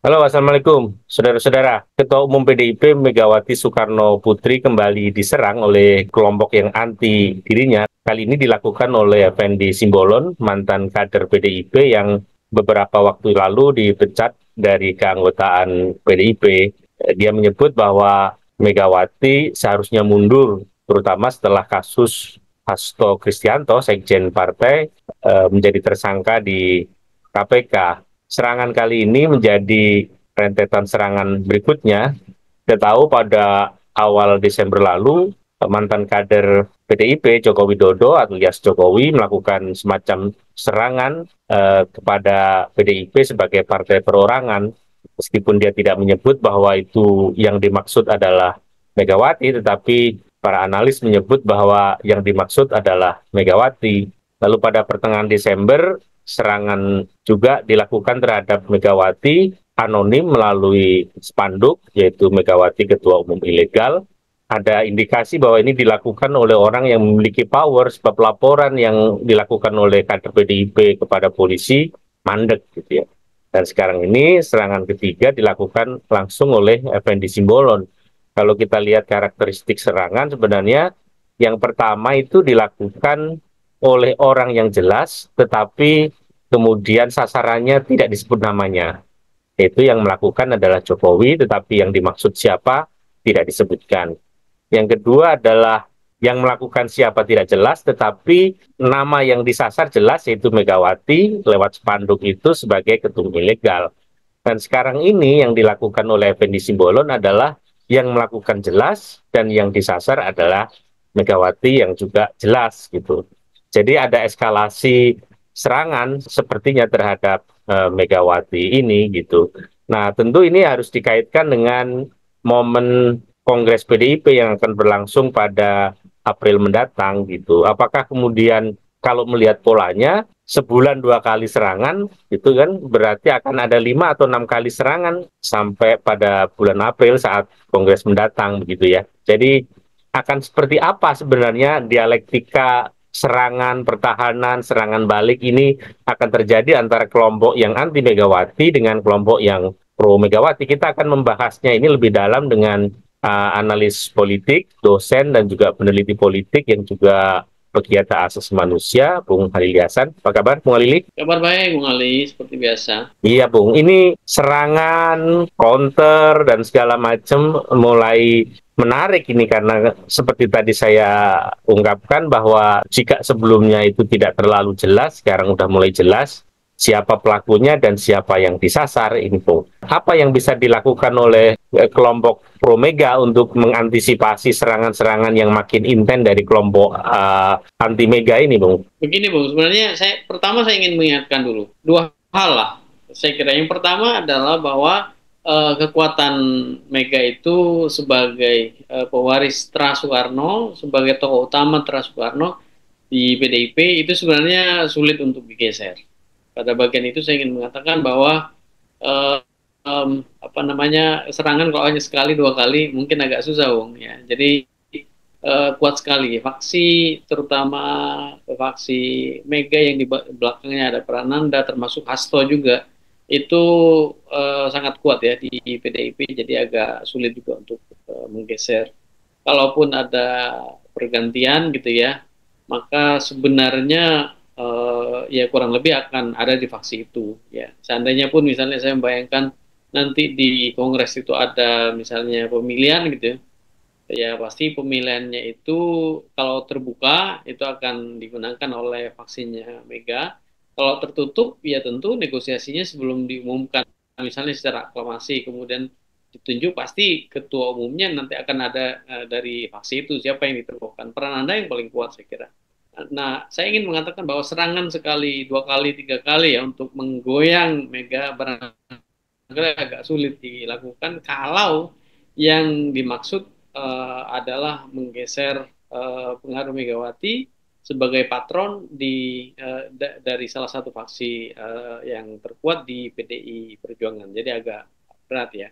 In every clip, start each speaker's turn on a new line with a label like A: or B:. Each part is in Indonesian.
A: Halo, Assalamualaikum, saudara-saudara. Ketua Umum PDIP Megawati Soekarno Putri kembali diserang oleh kelompok yang anti dirinya. Kali ini dilakukan oleh Effendi Simbolon, mantan kader PDIP yang beberapa waktu lalu dipecat dari keanggotaan PDIP. Dia menyebut bahwa Megawati seharusnya mundur, terutama setelah kasus Hasto Kristianto, Sekjen Partai, menjadi tersangka di KPK. Serangan kali ini menjadi rentetan serangan berikutnya. Kita tahu pada awal Desember lalu, mantan kader PDIP Joko Widodo alias Jokowi melakukan semacam serangan kepada PDIP sebagai partai perorangan, meskipun dia tidak menyebut bahwa itu yang dimaksud adalah Megawati, tetapi para analis menyebut bahwa yang dimaksud adalah Megawati. Lalu pada pertengahan Desember, serangan juga dilakukan terhadap Megawati anonim melalui spanduk, yaitu Megawati Ketua Umum Ilegal. Ada indikasi bahwa ini dilakukan oleh orang yang memiliki power, sebab laporan yang dilakukan oleh kader PDIP kepada polisi mandek gitu ya. Dan sekarang ini serangan ketiga dilakukan langsung oleh Effendi Simbolon. Kalau kita lihat karakteristik serangan, sebenarnya yang pertama itu dilakukan oleh orang yang jelas, tetapi kemudian sasarannya tidak disebut namanya. Itu yang melakukan adalah Jokowi, tetapi yang dimaksud siapa tidak disebutkan. Yang kedua adalah yang melakukan siapa tidak jelas, tetapi nama yang disasar jelas, yaitu Megawati lewat spanduk itu sebagai ketum ilegal. Dan sekarang ini yang dilakukan oleh Effendi Simbolon adalah yang melakukan jelas dan yang disasar adalah Megawati yang juga jelas gitu. Jadi ada eskalasi serangan sepertinya terhadap Megawati ini gitu. Nah, tentu ini harus dikaitkan dengan momen Kongres PDIP yang akan berlangsung pada April mendatang gitu. Apakah kemudian kalau melihat polanya sebulan 2 kali serangan itu kan berarti akan ada 5 atau 6 kali serangan sampai pada bulan April saat Kongres mendatang begitu ya. Jadi akan seperti apa sebenarnya dialektika serangan pertahanan, serangan balik ini akan terjadi antara kelompok yang anti Megawati dengan kelompok yang pro Megawati. Kita akan membahasnya ini lebih dalam dengan analis politik, dosen dan juga peneliti politik yang juga pegiat hak asasi manusia, Bung Halil Hasan. Apa kabar, Bung Halil?
B: Kabar baik, Bung Ali, seperti biasa.
A: Iya, Bung. Ini serangan, counter, dan segala macam mulai menarik ini karena seperti tadi saya ungkapkan bahwa jika sebelumnya itu tidak terlalu jelas, sekarang udah mulai jelas siapa pelakunya dan siapa yang disasar ini, Bung. Apa yang bisa dilakukan oleh kelompok Pro Mega untuk mengantisipasi serangan-serangan yang makin intens dari kelompok anti Mega ini, Bung?
B: Begini, Bung, sebenarnya saya ingin mengingatkan dulu dua hal lah. Saya kira yang pertama adalah bahwa kekuatan Mega itu sebagai pewaris Tra Soekarno, sebagai tokoh utama Tra Soekarno di PDIP itu sebenarnya sulit untuk digeser. Pada bagian itu saya ingin mengatakan bahwa eh, apa namanya serangan kalau hanya sekali dua kali mungkin agak susah, Bung ya. Jadi kuat sekali faksi, terutama faksi Mega yang di belakangnya ada Prananda termasuk Hasto juga itu sangat kuat ya di PDIP, jadi agak sulit juga untuk menggeser. Kalaupun ada pergantian gitu ya, maka sebenarnya ya kurang lebih akan ada di faksi itu ya. Seandainya pun misalnya saya membayangkan nanti di Kongres itu ada misalnya pemilihan gitu ya, ya pasti pemilihannya itu kalau terbuka itu akan digunakan oleh vaksinnya Mega. Kalau tertutup ya tentu negosiasinya sebelum diumumkan misalnya secara aklamasi kemudian ditunjuk pasti ketua umumnya nanti akan ada dari faksi itu siapa yang diterbukakan. Peran Anda yang paling kuat saya kira. Nah, saya ingin mengatakan bahwa serangan sekali, dua kali, tiga kali ya untuk menggoyang Mega barangkali agak sulit dilakukan kalau yang dimaksud adalah menggeser pengaruh Megawati sebagai patron dari salah satu faksi yang terkuat di PDI Perjuangan. Jadi agak berat ya.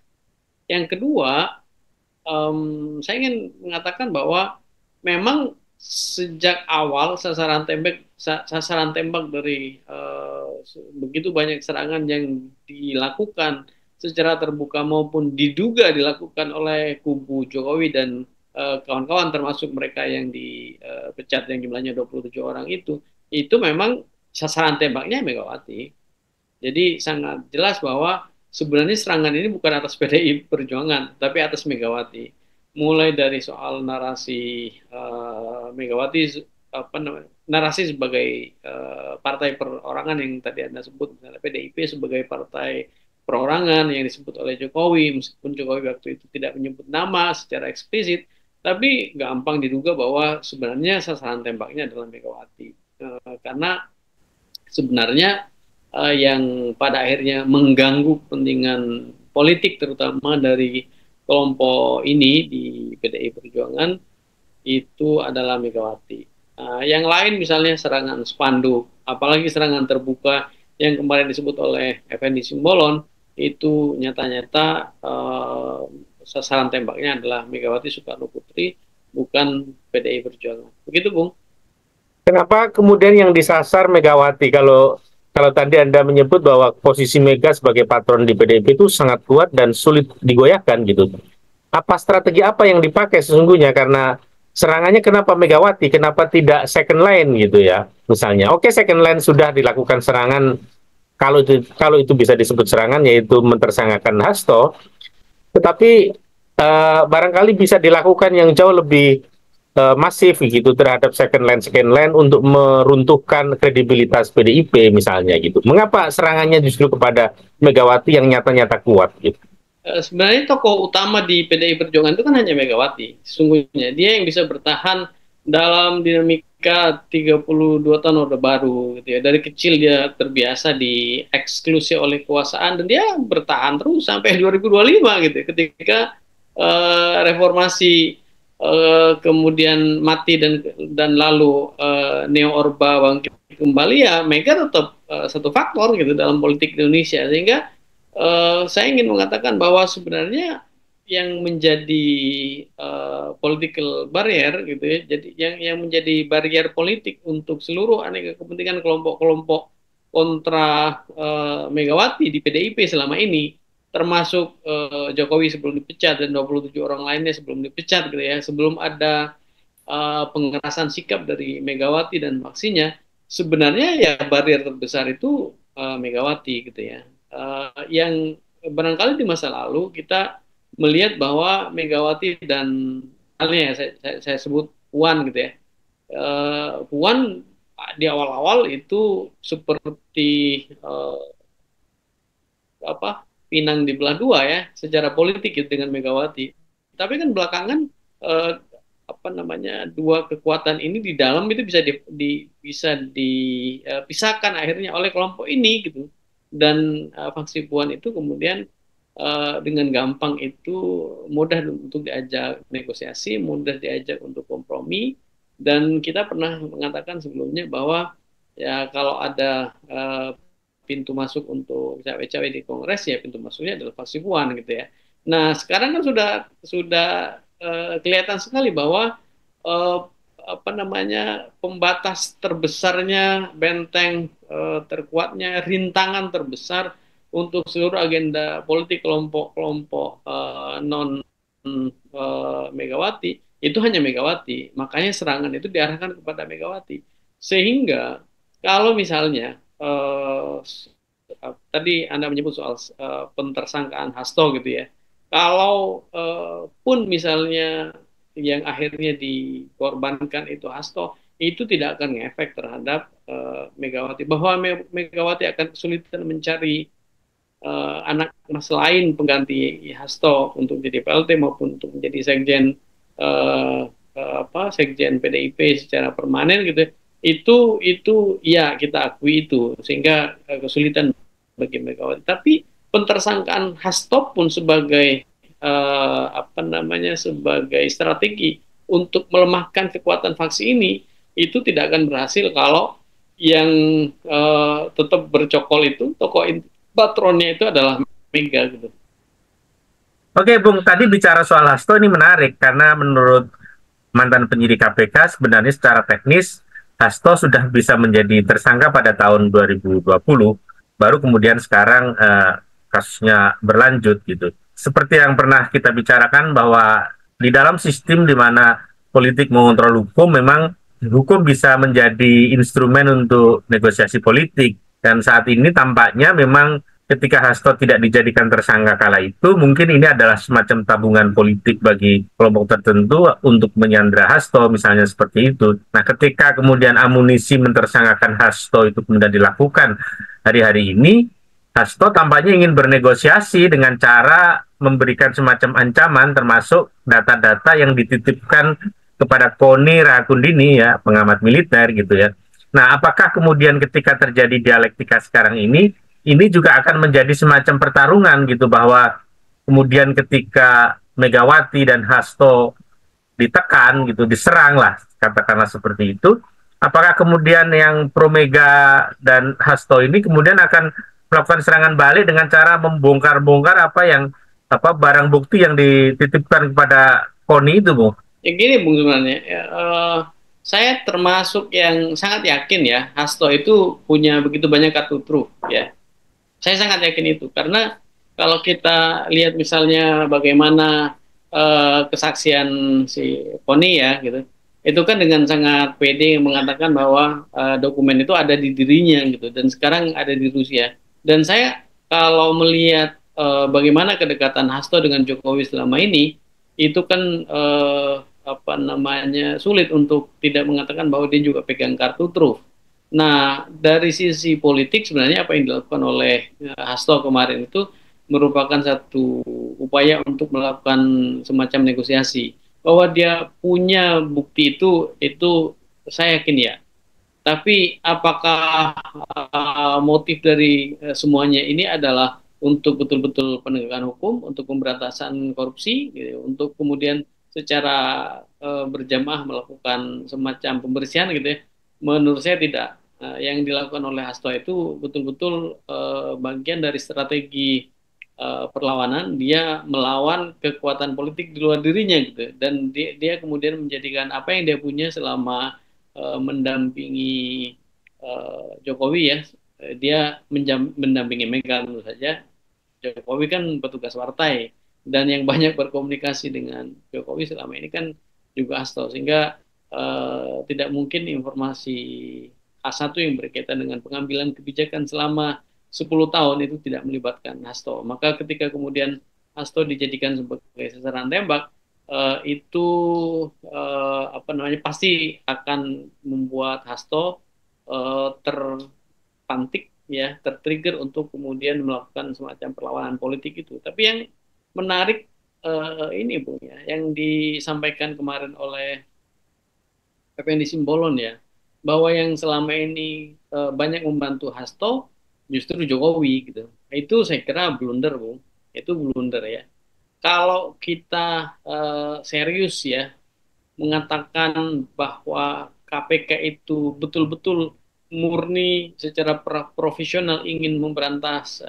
B: Yang kedua, saya ingin mengatakan bahwa memang sejak awal sasaran tembak dari begitu banyak serangan yang dilakukan secara terbuka maupun diduga dilakukan oleh kubu Jokowi dan kawan-kawan termasuk mereka yang dipecat yang jumlahnya 27 orang itu memang sasaran tembaknya Megawati. Jadi sangat jelas bahwa sebenarnya serangan ini bukan atas PDI Perjuangan, tapi atas Megawati. Mulai dari soal narasi Megawati, narasi sebagai partai perorangan yang tadi Anda sebut, misalnya PDIP sebagai partai perorangan yang disebut oleh Jokowi, meskipun Jokowi waktu itu tidak menyebut nama secara eksplisit, tapi gampang diduga bahwa sebenarnya sasaran tembaknya adalah Megawati. Karena sebenarnya yang pada akhirnya mengganggu kepentingan politik terutama dari kelompok ini di PDI Perjuangan itu adalah Megawati. Yang lain misalnya serangan spanduk, apalagi serangan terbuka yang kemarin disebut oleh Effendi Simbolon, itu nyata-nyata sasaran tembaknya adalah Megawati Soekarno Putri, bukan PDI Perjuangan. Begitu, Bung.
A: Kenapa kemudian yang disasar Megawati? Kalau tadi Anda menyebut bahwa posisi Mega sebagai patron di PDIP itu sangat kuat dan sulit digoyahkan gitu. Apa strategi apa yang dipakai sesungguhnya? Karena serangannya kenapa Megawati, kenapa tidak second line gitu ya? Misalnya, oke, second line sudah dilakukan serangan, kalau itu bisa disebut serangan, yaitu mentersangkakan Hasto, tetapi barangkali bisa dilakukan yang jauh lebih masif gitu terhadap second line untuk meruntuhkan kredibilitas PDIP misalnya gitu. Mengapa serangannya justru kepada Megawati yang nyata-nyata kuat gitu?
B: Sebenarnya tokoh utama di PDI Perjuangan itu kan hanya Megawati. Sesungguhnya dia yang bisa bertahan dalam dinamika 32 tahun Orde Baru gitu ya. Dari kecil dia terbiasa dieksklusi oleh kekuasaan dan dia bertahan terus sampai 2025 gitu. Ketika reformasi kemudian mati dan lalu neo Orba bangkit kembali, ya Mega tetap satu faktor gitu dalam politik Indonesia. Sehingga saya ingin mengatakan bahwa sebenarnya yang menjadi political barrier gitu ya, jadi yang menjadi barrier politik untuk seluruh aneka kepentingan kelompok-kelompok kontra Megawati di PDIP selama ini, termasuk Jokowi sebelum dipecat dan 27 orang lainnya sebelum dipecat gitu ya, sebelum ada pengerasan sikap dari Megawati dan faksinya, sebenarnya ya barrier terbesar itu Megawati gitu ya. Yang barangkali di masa lalu kita melihat bahwa Megawati dan halnya saya sebut Puan gitu ya. Puan di awal-awal itu seperti pinang di belah dua ya secara politik gitu dengan Megawati. Tapi kan belakangan dua kekuatan ini di dalam itu bisa dipisahkan akhirnya oleh kelompok ini gitu. Dan faksi Puan itu kemudian dengan gampang itu mudah untuk diajak negosiasi, mudah diajak untuk kompromi. Dan kita pernah mengatakan sebelumnya bahwa ya kalau ada pintu masuk untuk cawe-cawe di Kongres, ya pintu masuknya adalah faksi Puan gitu ya. Nah sekarang kan sudah kelihatan sekali bahwa pembatas terbesarnya, benteng terkuatnya, rintangan terbesar untuk seluruh agenda politik kelompok-kelompok non Megawati itu hanya Megawati. Makanya serangan itu diarahkan kepada Megawati. Sehingga kalau misalnya tadi Anda menyebut soal pentersangkaan Hasto gitu ya. Kalau pun misalnya yang akhirnya dikorbankan itu Hasto, itu tidak akan ngefek terhadap Megawati. Bahwa Megawati akan kesulitan mencari anak mas lain pengganti Hasto untuk jadi PLT maupun untuk menjadi sekjen sekjen PDIP secara permanen gitu. Itu ya kita akui itu, sehingga kesulitan bagi Megawati. Tapi pentersangkaan Hasto pun sebagai sebagai strategi untuk melemahkan kekuatan faksi ini, itu tidak akan berhasil kalau yang tetap bercokol itu tokoh patronnya itu adalah Mega gitu.
A: Oke, Bung, tadi bicara soal Hasto ini menarik karena menurut mantan penyidik KPK sebenarnya secara teknis Hasto sudah bisa menjadi tersangka pada tahun 2020, baru kemudian sekarang kasusnya berlanjut gitu. Seperti yang pernah kita bicarakan bahwa di dalam sistem di mana politik mengontrol hukum, memang hukum bisa menjadi instrumen untuk negosiasi politik. Dan saat ini tampaknya memang ketika Hasto tidak dijadikan tersangka kala itu, mungkin ini adalah semacam tabungan politik bagi kelompok tertentu untuk menyandra Hasto, misalnya seperti itu. Nah, ketika kemudian amunisi mentersangkakan Hasto itu kemudian dilakukan hari-hari ini, Hasto tampaknya ingin bernegosiasi dengan cara memberikan semacam ancaman, termasuk data-data yang dititipkan kepada Koni Rahakundini, ya, pengamat militer gitu ya. Nah, apakah kemudian ketika terjadi dialektika sekarang ini juga akan menjadi semacam pertarungan gitu, bahwa kemudian ketika Megawati dan Hasto ditekan gitu, diserang lah, katakanlah seperti itu, apakah kemudian yang pro Mega dan Hasto ini kemudian akan melakukan serangan balik dengan cara membongkar-bongkar apa barang bukti yang dititipkan kepada Koni itu, Bu?
B: Ya gini Bung, sebenarnya saya termasuk yang sangat yakin ya Hasto itu punya begitu banyak kartu truf ya. Saya sangat yakin itu karena kalau kita lihat misalnya bagaimana kesaksian si Koni ya gitu, itu kan dengan sangat pede mengatakan bahwa dokumen itu ada di dirinya gitu dan sekarang ada di Rusia. Dan saya kalau melihat bagaimana kedekatan Hasto dengan Jokowi selama ini, itu kan apa namanya sulit untuk tidak mengatakan bahwa dia juga pegang kartu truf. Nah, dari sisi politik sebenarnya apa yang dilakukan oleh Hasto kemarin itu merupakan satu upaya untuk melakukan semacam negosiasi. Bahwa dia punya bukti itu saya yakin ya. Tapi apakah motif dari semuanya ini adalah untuk betul-betul penegakan hukum, untuk pemberantasan korupsi, gitu, untuk kemudian secara berjamaah melakukan semacam pembersihan gitu ya? Menurut saya tidak. Yang dilakukan oleh Hasto itu betul-betul bagian dari strategi perlawanan. Dia melawan kekuatan politik di luar dirinya gitu, dan dia kemudian menjadikan apa yang dia punya selama mendampingi Jokowi ya, dia mendampingi Mega tentu saja. Jokowi kan petugas partai dan yang banyak berkomunikasi dengan Jokowi selama ini kan juga Hasto, sehingga tidak mungkin informasi A1 yang berkaitan dengan pengambilan kebijakan selama 10 tahun itu tidak melibatkan Hasto. Maka ketika kemudian Hasto dijadikan sebagai sasaran tembak, itu apa namanya pasti akan membuat Hasto terpantik ya, tertrigger untuk kemudian melakukan semacam perlawanan politik itu. Tapi yang menarik ini Bung ya, yang disampaikan kemarin oleh Effendi Simbolon ya, bahwa yang selama ini banyak membantu Hasto justru Jokowi gitu. Itu saya kira blunder Bung, itu blunder ya. Kalau kita serius ya mengatakan bahwa KPK itu betul-betul murni secara profesional ingin memberantas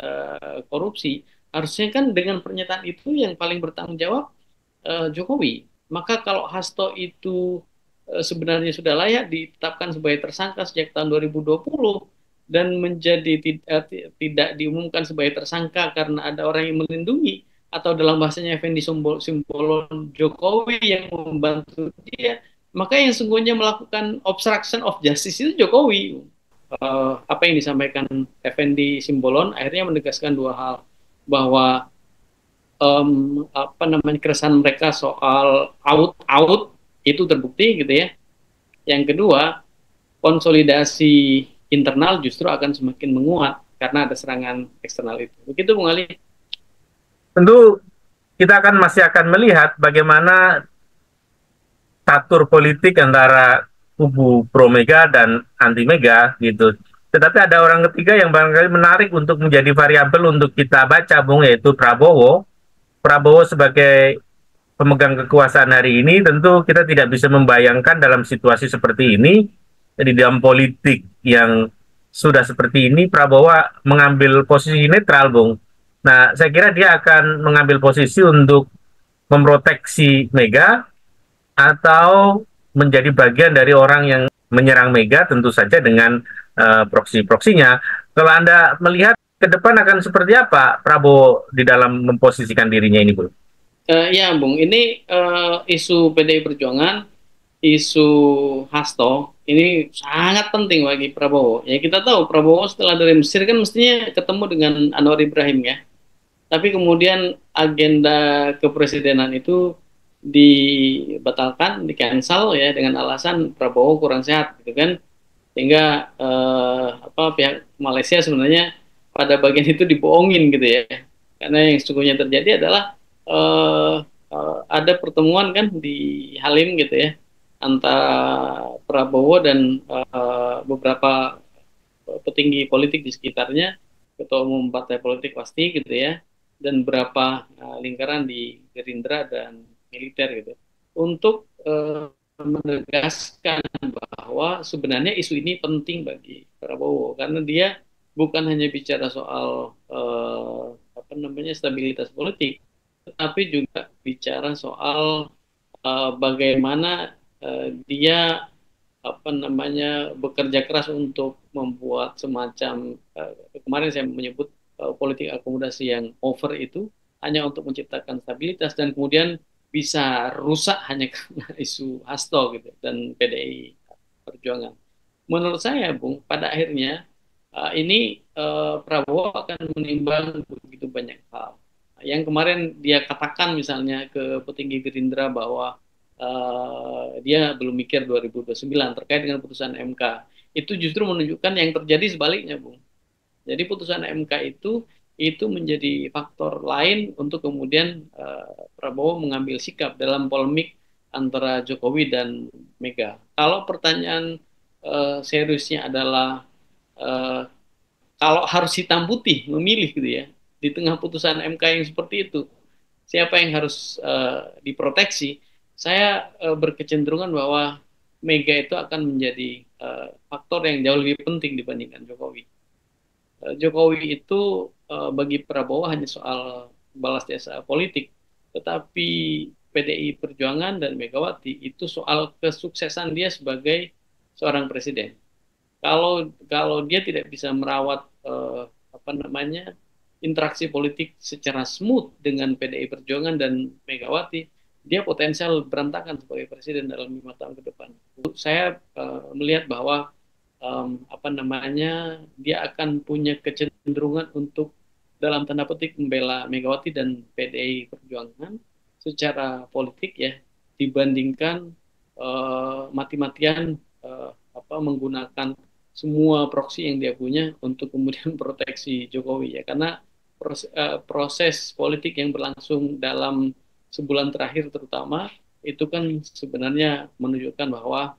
B: korupsi, harusnya kan dengan pernyataan itu yang paling bertanggung jawab Jokowi. Maka kalau Hasto itu sebenarnya sudah layak ditetapkan sebagai tersangka sejak tahun 2020 dan menjadi tidak diumumkan sebagai tersangka karena ada orang yang melindungi, atau dalam bahasanya Effendi Simbolon Jokowi yang membantu dia, maka yang sungguhnya melakukan obstruction of justice itu Jokowi. Apa yang disampaikan Effendi Simbolon akhirnya menegaskan dua hal, bahwa apa namanya keresahan mereka soal out itu terbukti gitu ya. Yang kedua, konsolidasi internal justru akan semakin menguat karena ada serangan eksternal itu. Begitu Bung Ali.
A: Tentu kita masih akan melihat bagaimana tatur politik antara kubu pro Mega dan anti Mega gitu. Tetapi ada orang ketiga yang barangkali menarik untuk menjadi variabel untuk kita baca, Bung, yaitu Prabowo. Prabowo sebagai pemegang kekuasaan hari ini, tentu kita tidak bisa membayangkan dalam situasi seperti ini, di dalam politik yang sudah seperti ini, Prabowo mengambil posisi netral, Bung. Nah, saya kira dia akan mengambil posisi untuk memproteksi Mega atau menjadi bagian dari orang yang menyerang Mega, tentu saja dengan proksi-proksinya. Kalau Anda melihat ke depan akan seperti apa Prabowo di dalam memposisikan dirinya ini, Bu?
B: Ya, Bung, ini isu PDI Perjuangan, isu Hasto, ini sangat penting bagi Prabowo. Ya, kita tahu Prabowo setelah dari Mesir kan mestinya ketemu dengan Anwar Ibrahim ya. Tapi kemudian agenda kepresidenan itu dibatalkan, di-cancel ya dengan alasan Prabowo kurang sehat gitu kan. Sehingga pihak Malaysia sebenarnya pada bagian itu dibohongin gitu ya. Karena yang sesungguhnya terjadi adalah eh, ada pertemuan kan di Halim gitu ya antara Prabowo dan beberapa petinggi politik di sekitarnya, ketua umum partai politik pasti gitu ya, dan beberapa lingkaran di Gerindra dan militer gitu, untuk menegaskan bahwa sebenarnya isu ini penting bagi Prabowo karena dia bukan hanya bicara soal stabilitas politik, tetapi juga bicara soal bagaimana dia bekerja keras untuk membuat semacam kemarin saya menyebut politik akomodasi yang over itu hanya untuk menciptakan stabilitas dan kemudian bisa rusak hanya karena isu Hasto gitu dan PDI Perjuangan. Menurut saya, Bung, pada akhirnya ini Prabowo akan menimbang begitu banyak hal. Yang kemarin dia katakan misalnya ke petinggi Gerindra bahwa dia belum mikir 2029 terkait dengan putusan MK. Itu justru menunjukkan yang terjadi sebaliknya, Bung. Jadi putusan MK itu menjadi faktor lain untuk kemudian Prabowo mengambil sikap dalam polemik antara Jokowi dan Mega. Kalau pertanyaan seriusnya adalah uh, kalau harus hitam putih memilih gitu ya di tengah putusan MK yang seperti itu, siapa yang harus diproteksi? Saya berkecenderungan bahwa Mega itu akan menjadi faktor yang jauh lebih penting dibandingkan Jokowi. Jokowi itu bagi Prabowo hanya soal balas jasa politik, tetapi PDI Perjuangan dan Megawati itu soal kesuksesan dia sebagai seorang presiden. Kalau dia tidak bisa merawat interaksi politik secara smooth dengan PDI Perjuangan dan Megawati, dia potensial berantakan sebagai presiden dalam 5 tahun ke depan. Saya melihat bahwa dia akan punya kecenderungan untuk dalam tanda petik membela Megawati dan PDI Perjuangan secara politik ya dibandingkan mati-matian menggunakan semua proksi yang dia punya untuk kemudian proteksi Jokowi ya karena proses politik yang berlangsung dalam sebulan terakhir terutama itu kan sebenarnya menunjukkan bahwa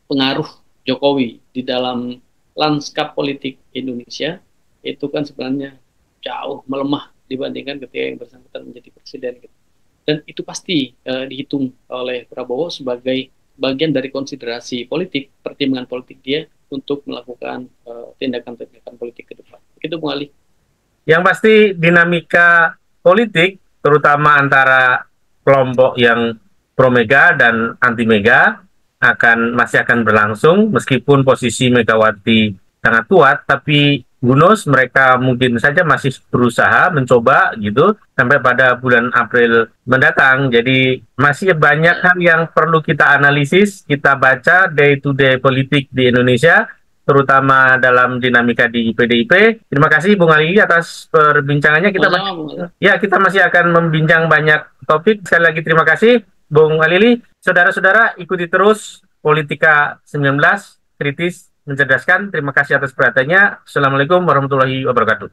B: pengaruh Jokowi di dalam lanskap politik Indonesia itu kan sebenarnya jauh melemah dibandingkan ketika yang bersangkutan menjadi presiden gitu. Dan itu pasti dihitung oleh Prabowo sebagai bagian dari konsiderasi politik, pertimbangan politik dia untuk melakukan tindakan-tindakan politik ke depan. Itu Bung Ali.
A: Yang pasti dinamika politik, terutama antara kelompok yang pro Mega dan anti Mega, masih akan berlangsung meskipun posisi Megawati sangat kuat, tapi who knows, mereka mungkin saja masih berusaha mencoba gitu sampai pada bulan April mendatang. Jadi masih banyak hal yang perlu kita analisis, kita baca day to day politik di Indonesia, terutama dalam dinamika di PDIP. Terima kasih Bung Ali atas perbincangannya. Kita masih akan membincang banyak topik. Sekali lagi terima kasih Bung Alili. Saudara-saudara, ikuti terus Politika 19 kritis mencerdaskan. Terima kasih atas perhatiannya. Assalamualaikum warahmatullahi wabarakatuh.